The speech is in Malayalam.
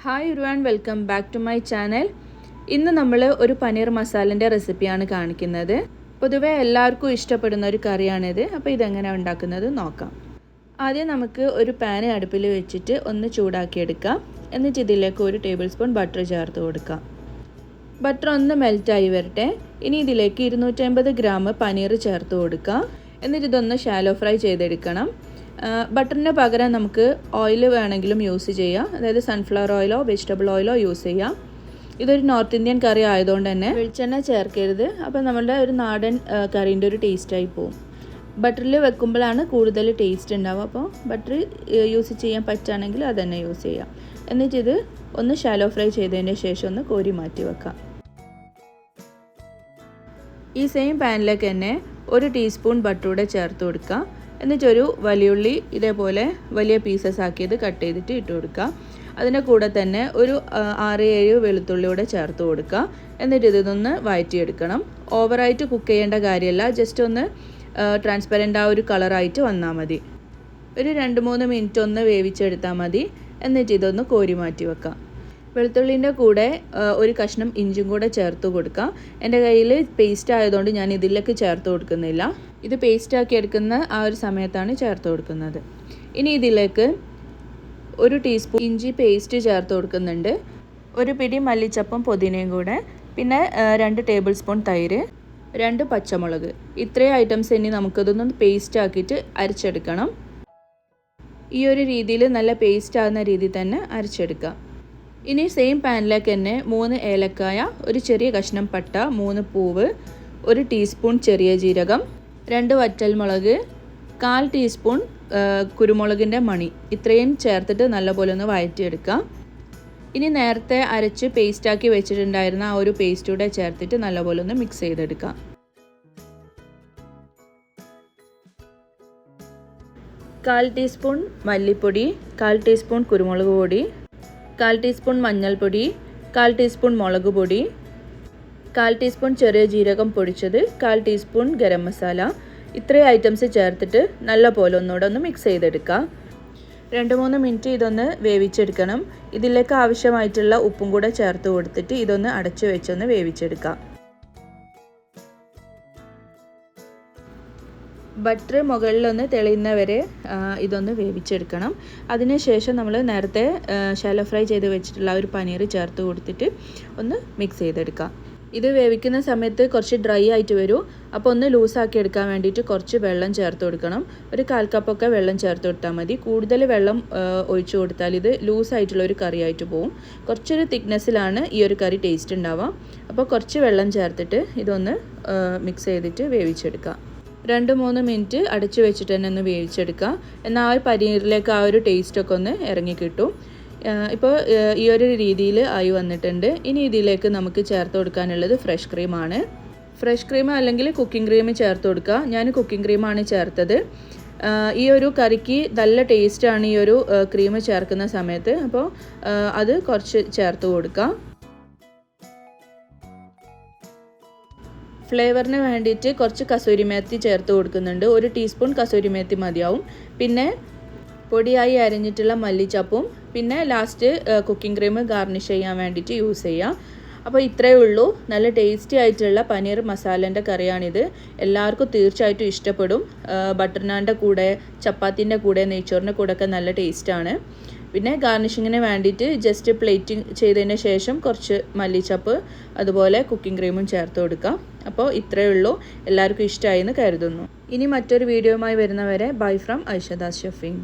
Hi everyone, welcome back to my channel. ഇന്ന് നമ്മൾ ഒരു പനീർ മസാലൻ്റെ റെസിപ്പിയാണ് കാണിക്കുന്നത്. പൊതുവെ എല്ലാവർക്കും ഇഷ്ടപ്പെടുന്ന ഒരു കറിയാണിത്. അപ്പോൾ ഇതെങ്ങനെയാണ് ഉണ്ടാക്കുന്നത് നോക്കാം. ആദ്യം നമുക്ക് ഒരു പാൻ അടുപ്പിൽ വെച്ചിട്ട് ഒന്ന് ചൂടാക്കിയെടുക്കാം. എന്നിട്ട് ഇതിലേക്ക് 1 ടേബിൾ സ്പൂൺ ബട്ടർ ചേർത്ത് കൊടുക്കാം. ബട്ടർ ഒന്ന് മെൽറ്റായി വരട്ടെ. ഇനി ഇതിലേക്ക് 250 ഗ്രാം പനീർ ചേർത്ത് കൊടുക്കാം. എന്നിട്ട് ഇതൊന്ന് ഷാലോ ഫ്രൈ ചെയ്തെടുക്കണം. ബട്ടറിന് പകരം നമുക്ക് ഓയിൽ വേണമെങ്കിലും യൂസ് ചെയ്യാം. അതായത് സൺഫ്ലവർ ഓയിലോ വെജിറ്റബിൾ ഓയിലോ യൂസ് ചെയ്യാം. ഇതൊരു നോർത്ത് ഇന്ത്യൻ കറി ആയതുകൊണ്ട് തന്നെ വെളിച്ചെണ്ണ ചേർക്കരുത്. അപ്പോൾ നമ്മളുടെ ഒരു നാടൻ കറീൻ്റെ ഒരു ടേസ്റ്റായി പോകും. ബട്ടറിൽ വെക്കുമ്പോഴാണ് കൂടുതൽ ടേസ്റ്റ് ഉണ്ടാവുക. അപ്പോൾ ബട്ടർ യൂസ് ചെയ്യാൻ പറ്റുകയാണെങ്കിൽ അത് തന്നെ യൂസ് ചെയ്യാം. എന്നിട്ട് ഇത് ഒന്ന് ഷാലോ ഫ്രൈ ചെയ്തതിന് ശേഷം ഒന്ന് കോരി മാറ്റി വെക്കാം. ഈ സെയിം പാനിലേക്ക് തന്നെ 1 ടീസ്പൂൺ ബട്ടർ കൂടെ ചേർത്ത് കൊടുക്കുക. എന്നിട്ടൊരു വലിയുള്ളി ഇതേപോലെ വലിയ പീസസ് ആക്കിയത് കട്ട് ചെയ്തിട്ട് ഇട്ട് കൊടുക്കുക. അതിൻ്റെ കൂടെ തന്നെ ഒരു 6-7 വെളുത്തുള്ളി കൂടെ ചേർത്ത് കൊടുക്കുക. എന്നിട്ട് ഇതൊന്ന് വഴറ്റിയെടുക്കണം. ഓവറായിട്ട് കുക്ക് ചെയ്യേണ്ട കാര്യമല്ല, ജസ്റ്റ് ഒന്ന് ട്രാൻസ്പെറൻ്റ് ആ ഒരു കളറായിട്ട് വന്നാൽ മതി. ഒരു 2-3 മിനിറ്റ് ഒന്ന് വേവിച്ചെടുത്താൽ മതി. എന്നിട്ട് ഇതൊന്ന് കോരി മാറ്റി വെക്കാം. വെളുത്തുള്ളിൻ്റെ കൂടെ ഒരു കഷ്ണം ഇഞ്ചും കൂടെ ചേർത്ത് കൊടുക്കുക. എൻ്റെ കയ്യിൽ പേസ്റ്റ് ആയതുകൊണ്ട് ഞാൻ ഇതിലേക്ക് ചേർത്ത് കൊടുക്കുന്നില്ല. ഇത് പേസ്റ്റ് ആക്കി എടുക്കുന്ന ആ ഒരു സമയത്താണ് ചേർത്ത് കൊടുക്കുന്നത്. ഇനി ഇതിലേക്ക് 1 ടീസ്പൂൺ ഇഞ്ചി പേസ്റ്റ് ചേർത്ത് കൊടുക്കുന്നുണ്ട്. 1 പിടി മല്ലിച്ചപ്പും പുതിനയും കൂടെ, പിന്നെ 2 ടേബിൾ സ്പൂൺ തൈര്, 2 പച്ചമുളക്. ഇത്രയും ഐറ്റംസ് ഇനി നമുക്കിതൊന്ന് പേസ്റ്റ് ആക്കിയിട്ട് അരച്ചെടുക്കണം. ഈ ഒരു രീതിയിൽ നല്ല പേസ്റ്റ് ആകുന്ന രീതിയിൽ തന്നെ അരച്ചെടുക്കുക. ഇനി സെയിം പാനിലേക്ക് തന്നെ 3 ഏലക്കായ, ഒരു ചെറിയ കഷ്ണം പട്ട, 3 പൂവ്, 1 ടീസ്പൂൺ ചെറിയ ജീരകം, 2 വറ്റൽമുളക്, 1/4 ടീസ്പൂൺ കുരുമുളകിൻ്റെ മണി, ഇത്രയും ചേർത്തിട്ട് നല്ലപോലെ ഒന്ന് വഴറ്റിയെടുക്കുക. ഇനി നേരത്തെ അരച്ച് പേസ്റ്റാക്കി വെച്ചിട്ടുണ്ടായിരുന്ന ആ ഒരു പേസ്റ്റ് കൂടെ ചേർത്തിട്ട് നല്ലപോലെ ഒന്ന് മിക്സ് ചെയ്തെടുക്കുക. കാൽ ടീസ്പൂൺ മല്ലിപ്പൊടി, 1/4 ടീസ്പൂൺ കുരുമുളക് പൊടി, 1/4 ടീസ്പൂൺ മഞ്ഞൾപ്പൊടി, 1/4 ടീസ്പൂൺ മുളക് പൊടി, 1/4 ടീസ്പൂൺ ചെറിയ ജീരകം പൊടിച്ചത്, 1/4 ടീസ്പൂൺ ഗരം മസാല. ഇത്രയും ഐറ്റംസ് ചേർത്തിട്ട് നല്ല പോലെ ഒന്നുകൂടെ ഒന്ന് മിക്സ് ചെയ്തെടുക്കുക. 2-3 മിനിറ്റ് ഇതൊന്ന് വേവിച്ചെടുക്കണം. ഇതിലേക്ക് ആവശ്യമായിട്ടുള്ള ഉപ്പും കൂടെ ചേർത്ത് കൊടുത്തിട്ട് ഇതൊന്ന് അടച്ചു വെച്ചൊന്ന് വേവിച്ചെടുക്കാം. ബട്ടർ മുകളിലൊന്ന് തെളിയുന്നവരെ ഇതൊന്ന് വേവിച്ചെടുക്കണം. അതിനുശേഷം നമ്മൾ നേരത്തെ ഷാലോ ഫ്രൈ ചെയ്ത് വെച്ചിട്ടുള്ള ഒരു പനീർ ചേർത്ത് കൊടുത്തിട്ട് ഒന്ന് മിക്സ് ചെയ്തെടുക്കാം. ഇത് വേവിക്കുന്ന സമയത്ത് കുറച്ച് ഡ്രൈ ആയിട്ട് വരും. അപ്പോൾ ഒന്ന് ലൂസാക്കി എടുക്കാൻ വേണ്ടിയിട്ട് കുറച്ച് വെള്ളം ചേർത്ത് കൊടുക്കണം. ഒരു 1/4 കപ്പൊക്കെ വെള്ളം ചേർത്ത് കൊടുത്താൽ മതി. കൂടുതൽ വെള്ളം ഒഴിച്ചു കൊടുത്താൽ ഇത് ലൂസായിട്ടുള്ള ഒരു കറി ആയിട്ട് പോകും. കുറച്ചൊരു തിക്നെസ്സിലാണ് ഈ ഒരു കറി ടേസ്റ്റ് ഉണ്ടാവുക. അപ്പോൾ കുറച്ച് വെള്ളം ചേർത്തിട്ട് ഇതൊന്ന് മിക്സ് ചെയ്തിട്ട് വേവിച്ചെടുക്കുക. 2-3 മിനിറ്റ് അടച്ചു വെച്ചിട്ട് തന്നെ ഒന്ന് വേവിച്ചെടുക്കുക. എന്നാൽ ആ പനീറിലേക്ക് ആ ഒരു ടേസ്റ്റൊക്കെ ഒന്ന് ഇറങ്ങി കിട്ടും. ഇപ്പോൾ ഈ ഒരു രീതിയിൽ ആയി വന്നിട്ടുണ്ട്. ഇനി ഇതിലേക്ക് നമുക്ക് ചേർത്ത് കൊടുക്കാനുള്ളത് ഫ്രഷ് ക്രീമാണ്. ഫ്രഷ് ക്രീം അല്ലെങ്കിൽ കുക്കിംഗ് ക്രീം ചേർത്ത് കൊടുക്കുക. ഞാൻ കുക്കിംഗ് ക്രീമാണ് ചേർത്തത്. ഈ ഒരു കറിക്ക് നല്ല ടേസ്റ്റാണ് ഈ ഒരു ക്രീം ചേർക്കുന്ന സമയത്ത്. അപ്പോൾ അത് കുറച്ച് ചേർത്ത് കൊടുക്കുക. ഫ്ലേവറിന് വേണ്ടിയിട്ട് കുറച്ച് കസൂരി മേത്തി ചേർത്ത് കൊടുക്കുന്നുണ്ട്. 1 ടീസ്പൂൺ കസൂരി മേത്തി മതിയാവും. പിന്നെ പൊടിയായി അരിഞ്ഞിട്ടുള്ള മല്ലിച്ചപ്പും, പിന്നെ ലാസ്റ്റ് കുക്കിംഗ് ക്രീം ഗാർണിഷ് ചെയ്യാൻ വേണ്ടിയിട്ട് യൂസ് ചെയ്യാം. അപ്പോൾ ഇത്രയേ ഉള്ളൂ. നല്ല ടേസ്റ്റി ആയിട്ടുള്ള പനീർ മസാലേൻ്റെ കറിയാണിത്. എല്ലാവർക്കും തീർച്ചയായിട്ടും ഇഷ്ടപ്പെടും. ബട്ടർ നാൻ്റെ കൂടെ, ചപ്പാത്തിൻ്റെ കൂടെ, നെയ്ച്ചോറിൻ്റെ കൂടെ ഒക്കെ നല്ല ടേസ്റ്റാണ്. പിന്നെ ഗാർണിഷിങ്ങിന് വേണ്ടിയിട്ട് ജസ്റ്റ് പ്ലേറ്റിംഗ് ചെയ്തതിന് ശേഷം കുറച്ച് മല്ലിച്ചപ്പ് അതുപോലെ കുക്കിംഗ് ക്രീമും ചേർത്ത് കൊടുക്കാം. അപ്പോൾ ഇത്രയേ ഉള്ളൂ. എല്ലാവർക്കും ഇഷ്ടമായി എന്ന് കരുതുന്നു. ഇനി മറ്റൊരു വീഡിയോയുമായി വരുന്നവരെ ബൈ ഫ്രം ഐഷദ ഷഫീൻ.